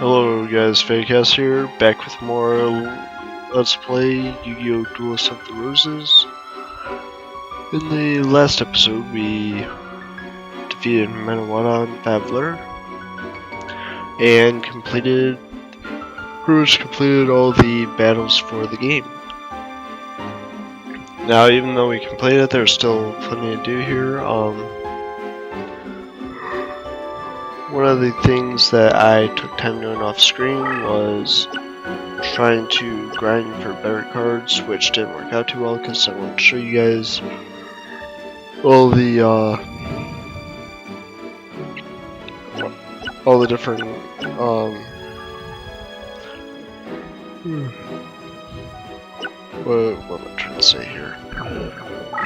Hello guys, Fakecast here, back with more Let's Play Yu-Gi-Oh! Duelists of the Roses. In the last episode, we defeated Manawata and Favler, and completed all the battles for the game. Now, even though we completed it, there's still plenty to do here. One of the things that I took time doing off screen was trying to grind for better cards, which didn't work out too well because I want to show you guys all the different what am I trying to say here?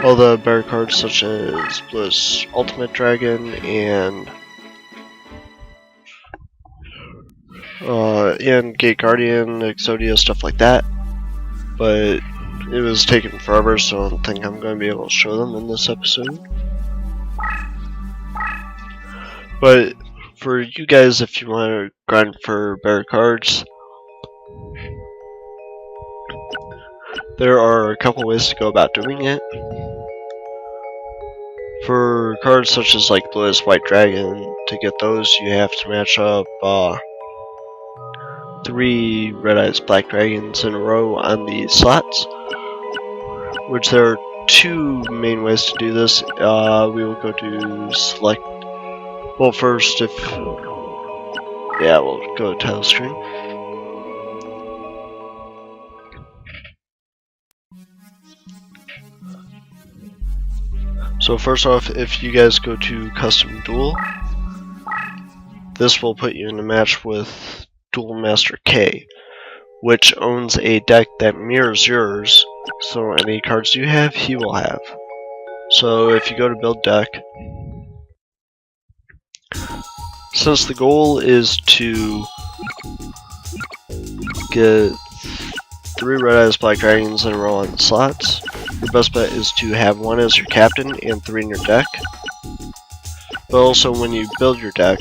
All the better cards such as Bliss Ultimate Dragon and Gate Guardian, Exodia, stuff like that. But it was taking forever, so I don't think I'm going to be able to show them in this episode. But for you guys, if you want to grind for better cards, there are a couple ways to go about doing it. For cards such as like Bliss White Dragon, to get those you have to match up 3 Red Eyes Black Dragons in a row on the slots, which there are 2 main ways to do this. We will go to select, well first we'll go to title screen. So first off, if you guys go to Custom Duel, this will put you in a match with Duel Master K, which owns a deck that mirrors yours, so any cards you have, he will have. So if you go to build deck, since the goal is to get 3 Red Eyes Black Dragons in a row on the slots, your best bet is to have 1 as your captain and 3 in your deck. But also when you build your deck,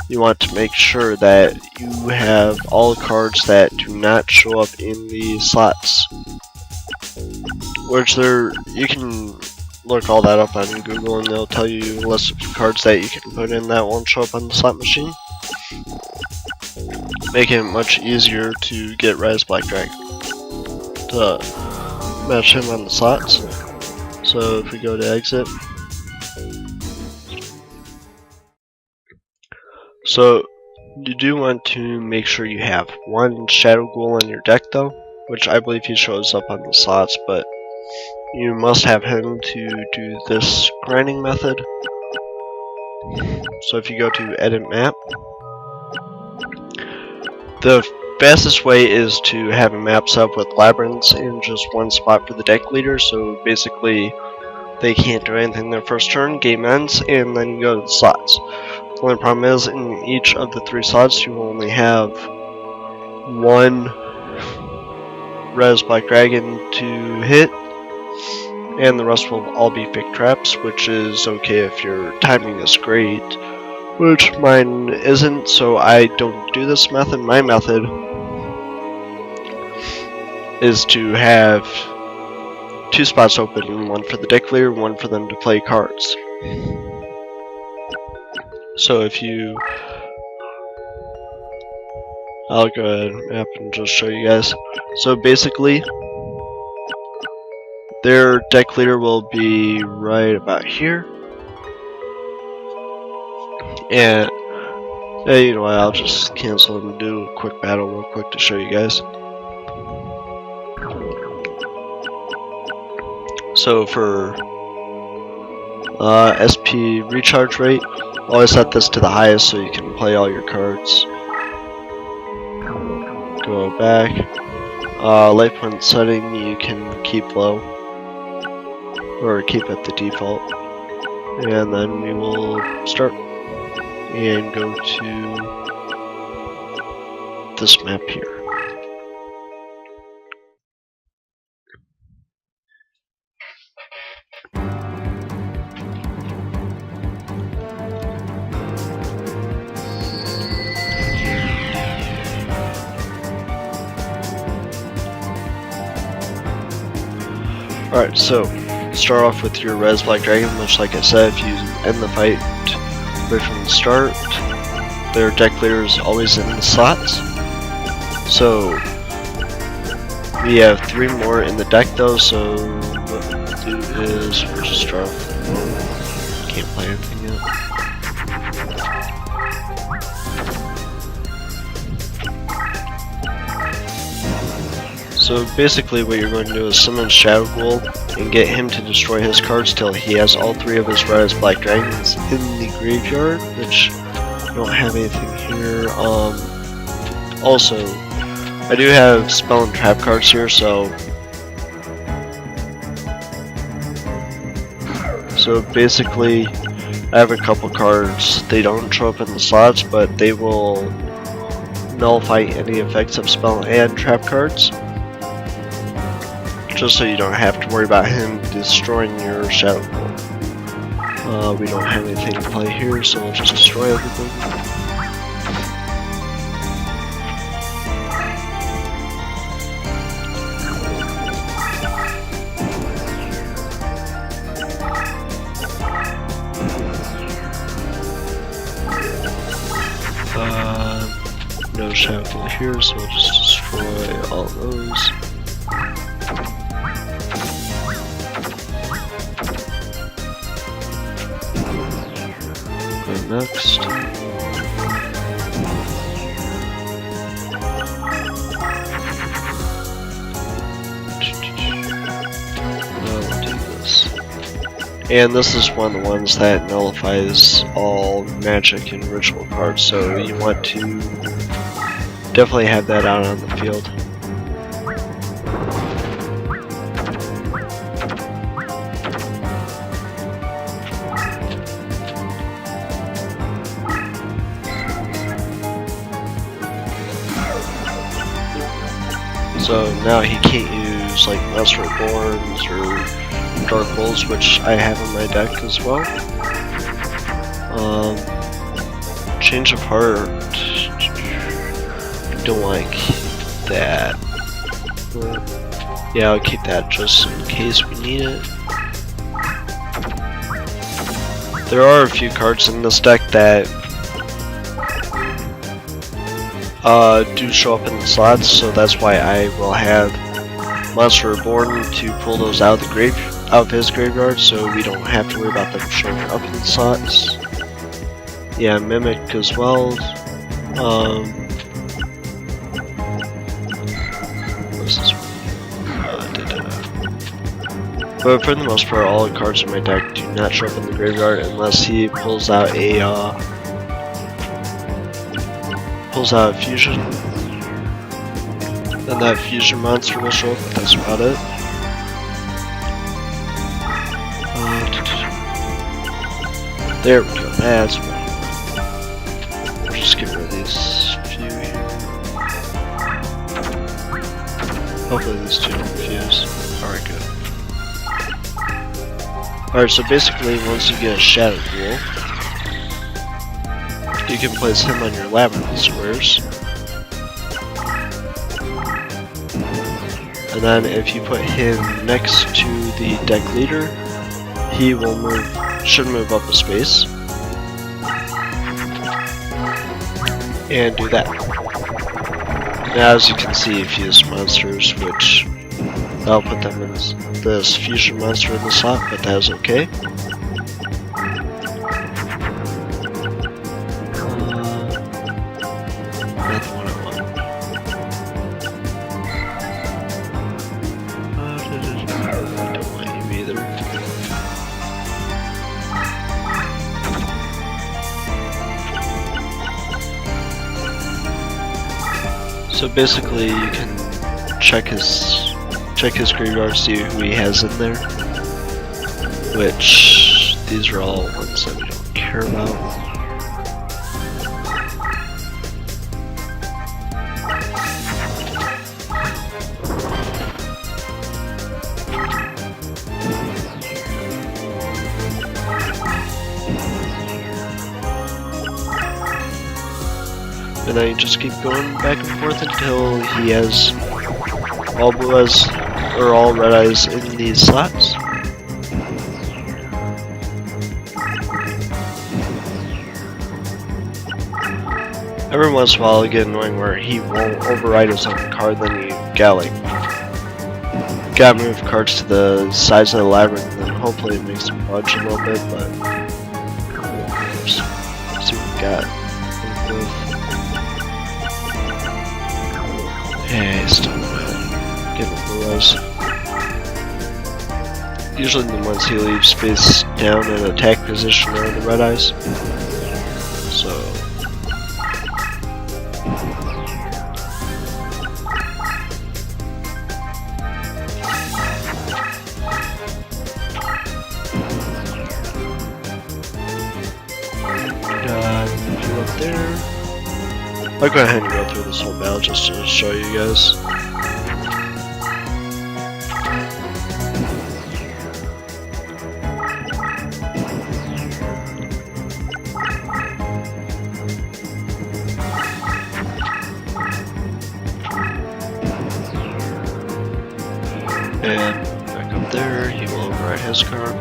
you want to make sure that you have all cards that do not show up in the slots. Which you can look all that up on Google and they'll tell you a list of cards that you can put in that won't show up on the slot machine. Making it much easier to get Rise Black Dragon to match him on the slots. So if we go to exit, so you do want to make sure you have 1 Shadow Ghoul in your deck though, which I believe he shows up on the slots, but you must have him to do this grinding method. So if you go to edit map, the fastest way is to have a map set up with labyrinths in just 1 spot for the deck leader, so basically they can't do anything their first turn, game ends, and then you go to the slots. The only problem is, in each of the 3 slots, you will only have 1 Res Black Dragon to hit, and the rest will all be fake traps, which is okay if your timing is great, which mine isn't, so I don't do this method. My method is to have 2 spots open, 1 for the deck leader, 1 for them to play cards. So if you, I'll go ahead and map and just show you guys. So basically, their deck leader will be right about here. And you know what, I'll just cancel and do a quick battle real quick to show you guys. So for SP recharge rate, always set this to the highest so you can play all your cards. Go back. Life point setting you can keep low, or keep at the default. And then we will start and go to this map here. Alright, so start off with your res black dragon, which like I said, if you end the fight right from the start, their deck leader is always in the slots. So we have 3 more in the deck though, so what we'll do is we'll just start off. Can't play anything yet. So basically what you're going to do is summon Shadow Ghoul and get him to destroy his cards till he has all 3 of his red black dragons in the graveyard, which I don't have anything here. Also, I do have spell and trap cards here, so basically I have a couple cards. They don't show up in the slots, but they will nullify any effects of spell and trap cards, just so you don't have to worry about him destroying your Shadow Ghoul. We don't have anything to play here, so we'll just destroy everything. No Shadow Ghoul here, so we'll just destroy all those. Next. We'll do this. And this is one of the ones that nullifies all magic and ritual cards, so you want to definitely have that out on the field. So now he can't use like Master Reborns or Dark Bulls, which I have in my deck as well. Change of Heart. Don't want to keep that. But yeah, I'll keep that just in case we need it. There are a few cards in this deck that do show up in the slots, so that's why I will have Monster Reborn to pull those out of his graveyard, so we don't have to worry about them showing up in the slots. Yeah, Mimic as well. What's this one? But for the most part, all the cards in my deck do not show up in the graveyard unless he pulls out a fusion, and that fusion monster will show up, but that's about it. There we go, that's right. We'll just get rid of these few here. Hopefully these 2 don't fuse. Alright, good. Alright, so basically once you get a Shadow Ghoul, you can place him on your labyrinth squares. And then if you put him next to the deck leader, he will should move up a space. And do that. Now as you can see, he fused monsters, which I'll put them in this fusion monster in the slot, but that is okay. So basically, you can check his graveyard, see who he has in there. Which these are all ones that we don't care about. And then you just keep going back and forth until he has all blue has or all red eyes in these slots. Every once in a while, I get annoying where he won't override his own card, then you gotta move cards to the size of the labyrinth, and then hopefully it makes him budge a little bit, but let's see what we got. Okay, still getting blue eyes. Usually the ones he leaves face down in attack position are the red eyes. So up there. I'll go ahead and go through this whole battle just to show you guys. And back up there, he will override his card.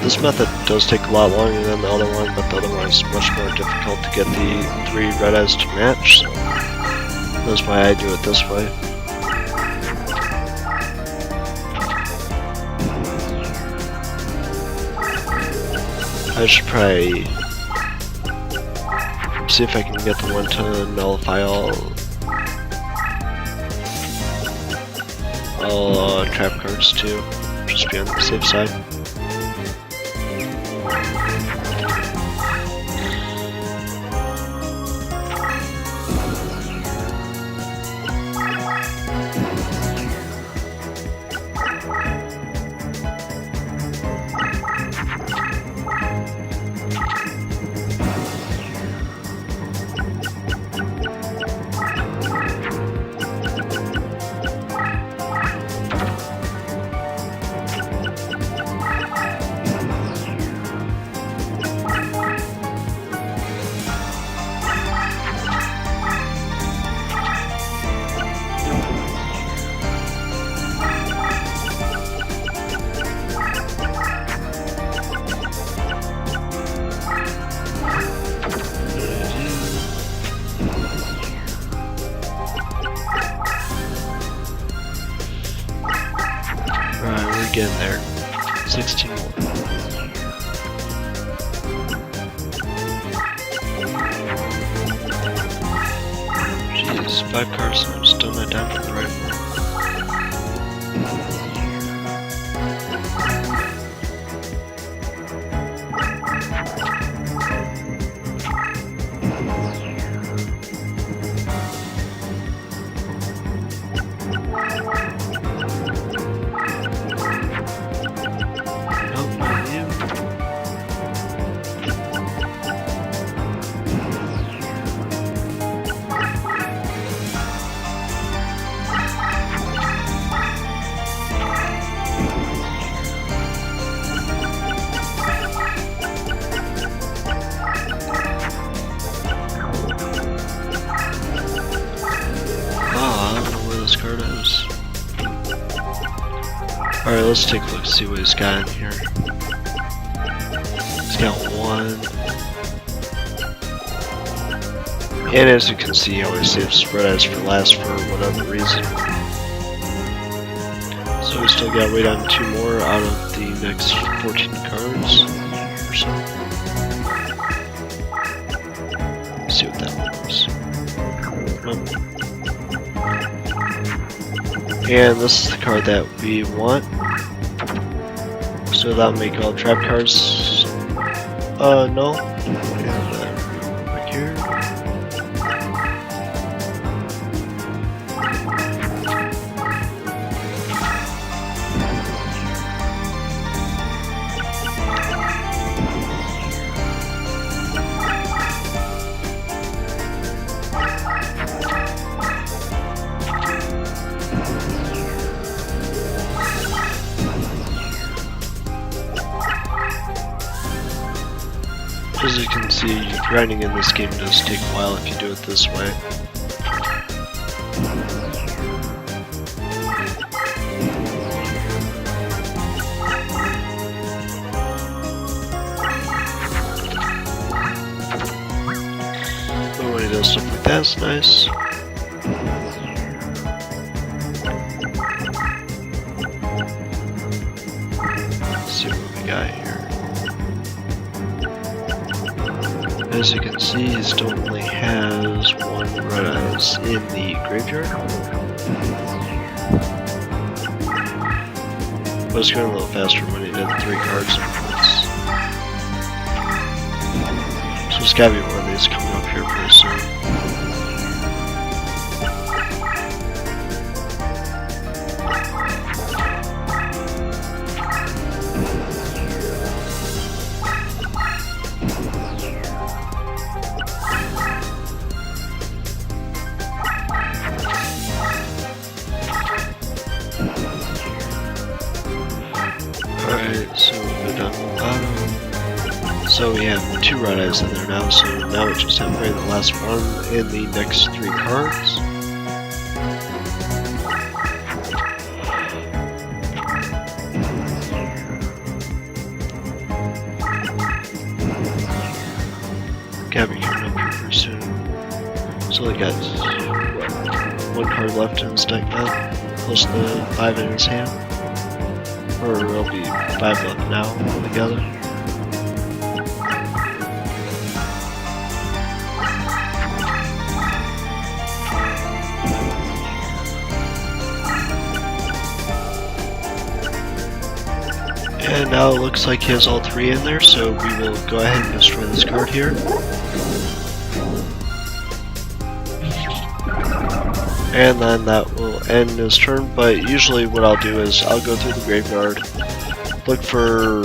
This method does take a lot longer than the other one, but the other one is much more difficult to get the 3 red eyes to match, so that's why I do it this way. I should probably see if I can get the one to nullify all trap cards too, just be on the safe side. Getting there. 16 more. Jeez, 5 cards and I'm still not down for the right one. Alright, let's take a look and see what he's got in here. He's got 1. And as you can see, he always saves red eyes for last for whatever reason. So we still gotta wait on 2 more out of the next 14 cards or so. Let's see what that one was. And this is the card that we want. So that'll make all trap cards null. And back here. As you can see, grinding in this game does take a while if you do it this way. But when he does stuff like that, it's nice. Let's see what we got here. As you can see, he still only has one red eyes in the graveyard. But it's going a little faster when he did 3 cards at once. So there's gotta be one of these coming up here pretty soon. Alright, so we're done with bottom. So we have 2 red eyes in there now, so now we just have to play the last one in the next 3 cards. Gotta be coming up here pretty soon. So we got 1 card left in his deck now, plus the 5 in his hand. Or there'll be 5 left now altogether. And now it looks like he has all 3 in there, so we will go ahead and destroy this card here. And then that will end his turn, but usually what I'll do is I'll go through the graveyard, look for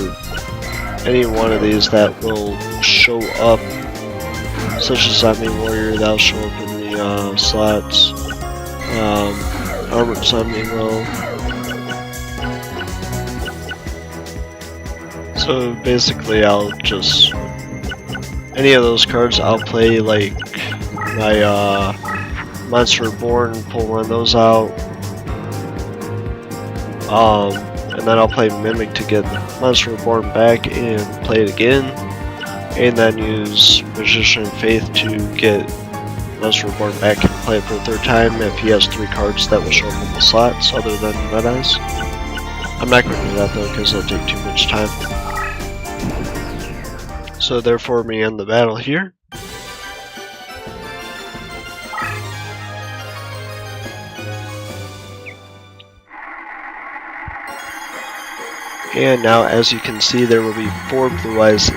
any one of these that will show up, such as Zombie Warrior, that'll show up in the slots, Armored Zombie will. So basically I'll just, any of those cards I'll play like my Monster Reborn, pull one of those out, and then I'll play Mimic to get Monster Reborn back and play it again, and then use Magician of Faith to get Monster Reborn back and play it for a 3rd time if he has 3 cards that will show up in the slots other than red eyes. I'm not going to do that though because it'll take too much time. So therefore we end the battle here. And now, as you can see, there will be 4 blue eyes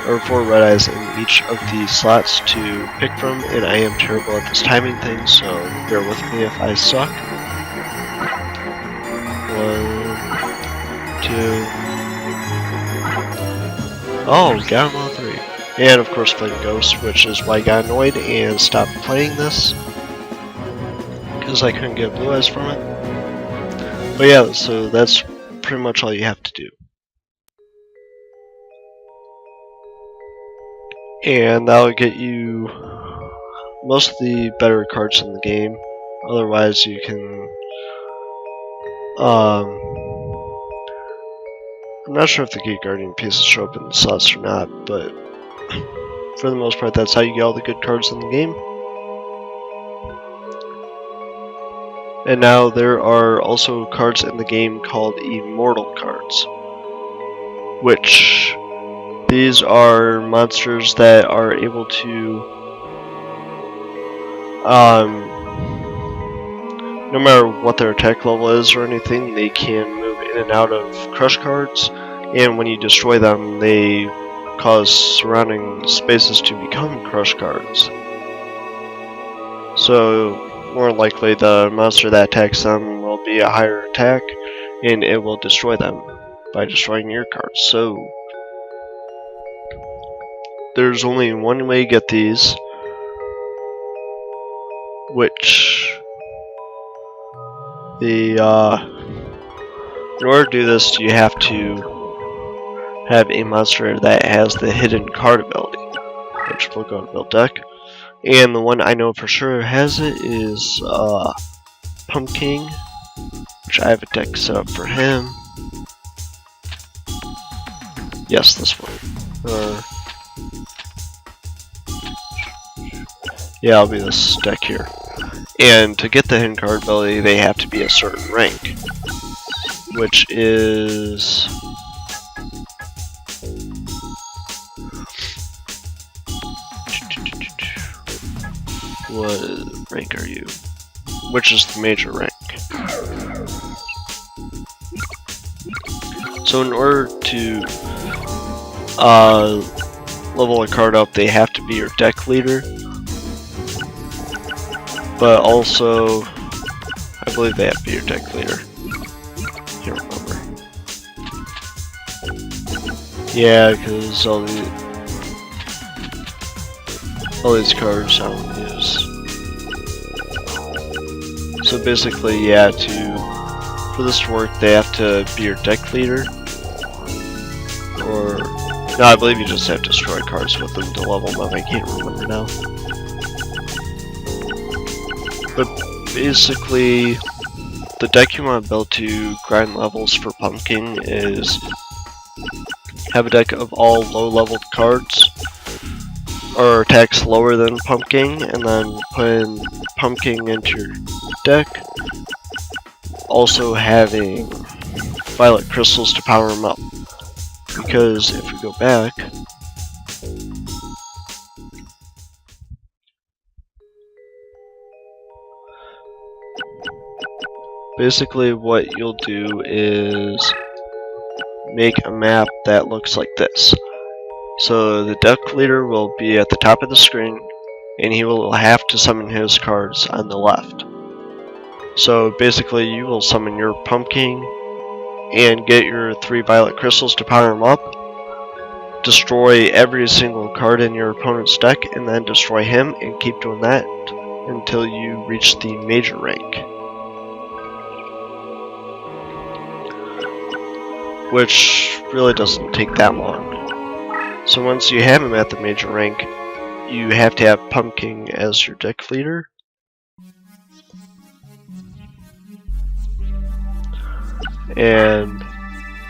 or 4 red eyes in each of the slots to pick from, and I am terrible at this timing thing, so bear with me if I suck. 1, 2. Oh, got them all 3. And of course, Flame Ghost, which is why I got annoyed and stopped playing this, because I couldn't get blue eyes from it. But yeah, so that's pretty much all you have to do. And that'll get you most of the better cards in the game. Otherwise you can I'm not sure if the Gate Guardian pieces show up in the slots or not, but for the most part that's how you get all the good cards in the game. And now there are also cards in the game called Immortal cards, which these are monsters that are able to, no matter what their attack level is or anything, they can move in and out of crush cards, and when you destroy them, they cause surrounding spaces to become crush cards. So more likely the monster that attacks them will be a higher attack, and it will destroy them by destroying your cards. So there's only one way to get these, which in order to do this, you have to have a monster that has the hidden card ability. which will go to build deck. And the one I know for sure has it is Pumpkin, which I have a deck set up for him. Yes, this one. Yeah, I'll be this deck here. And to get the hidden card ability, they have to be a certain rank, which is what rank are you? Which is the major rank. So in order to level a card up, they have to be your deck leader. But also, I believe they have to be your deck leader. Can't remember. Yeah, because all these cards I don't use. So basically, yeah, for this to work, they have to be your deck leader. Or no, I believe you just have to destroy cards with them to level them up. I can't remember now. But basically, the deck you want to build to grind levels for Pumpkin is have a deck of all low-leveled cards or attacks lower than Pumpkin, and then put in Pumpkin into your deck. Also having Violet Crystals to power them up. Because if we go back, basically what you'll do is make a map that looks like this. So the deck leader will be at the top of the screen, and he will have to summon his cards on the left. So basically you will summon your Pumpkin and get your 3 Violet Crystals to power him up, destroy every single card in your opponent's deck, and then destroy him, and keep doing that until you reach the major rank. Which really doesn't take that long. So once you have him at the major rank, you have to have Pumpkin as your deck leader. And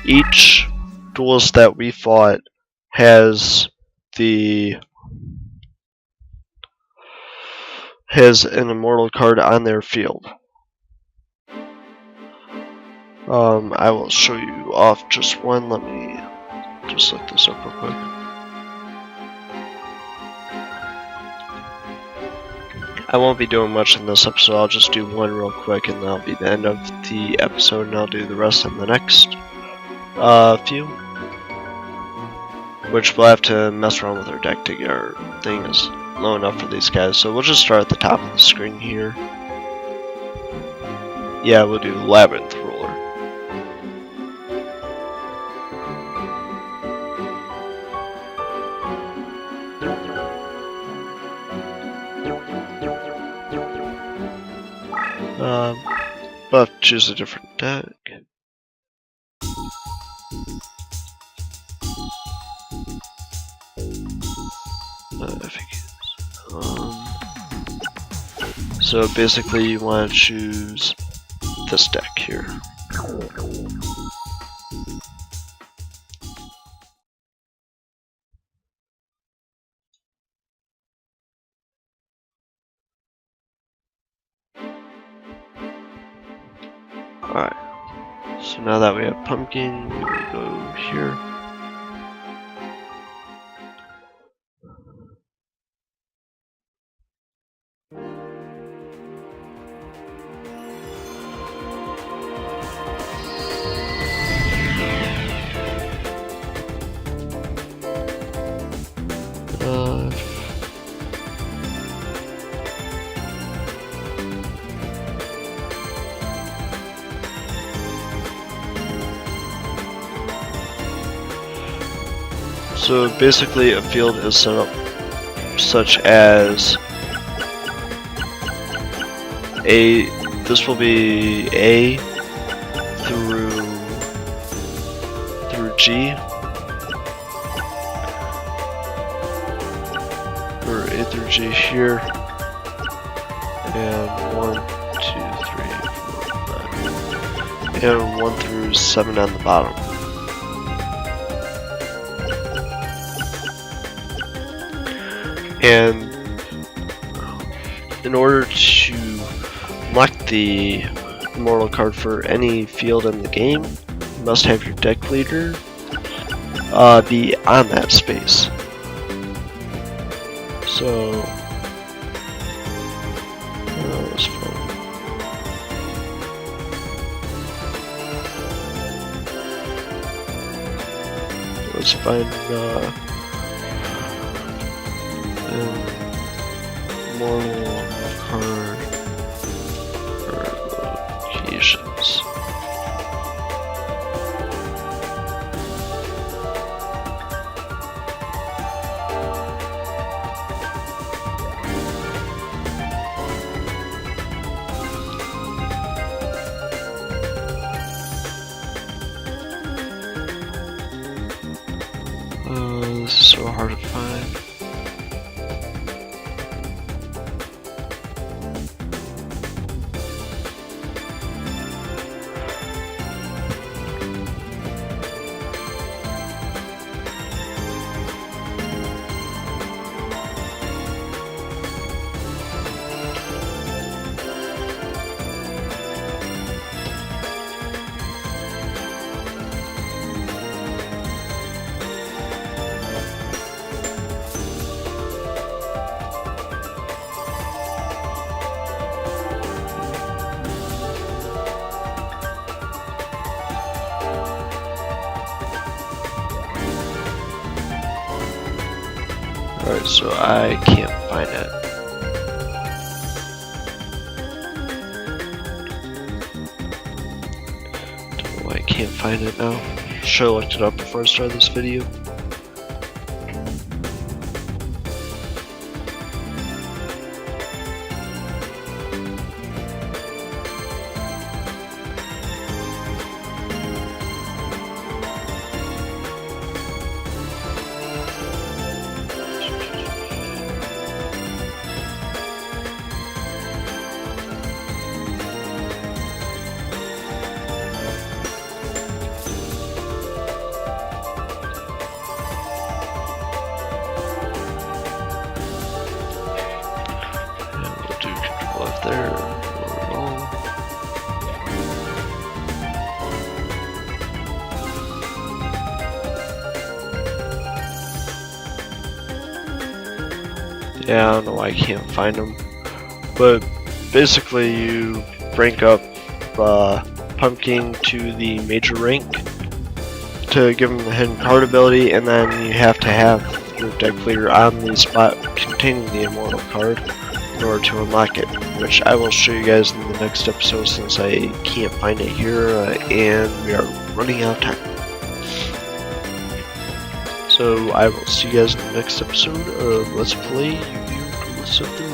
each duelist that we fought has an Immortal card on their field. I will show you off just one. Let me just look this up real quick. I won't be doing much in this episode, I'll just do one real quick and that'll be the end of the episode, and I'll do the rest in the next few. Which we'll have to mess around with our deck to get our things low enough for these guys. So we'll just start at the top of the screen here. Yeah, we'll do Labyrinth Ruler. But choose a different deck. So basically you want to choose this deck here. Alright, so now that we have Pumpkin, we will go here. So basically a field is set up such as this will be A through G, A through G here, and 1, 2, 3, 4, 5, and 1 through 7 on the bottom. And in order to unlock the Immortal card for any field in the game, you must have your deck leader be on that space. So, that was fun. Let's find Immortal card locations. This is so hard to find. Alright, so I can't find it. Don't know why I can't find it now. Should have looked it up before I started this video. There, yeah, I don't know why I can't find them, but basically you rank up Pumpkin to the major rank to give him the hidden card ability, and then you have to have your deck leader on the spot containing the Immortal card in order to unlock it, which I will show you guys in the next episode since I can't find it here and we are running out of time. So I will see you guys in the next episode of Let's Play Yu-Gi-Oh! Duelists of the Room.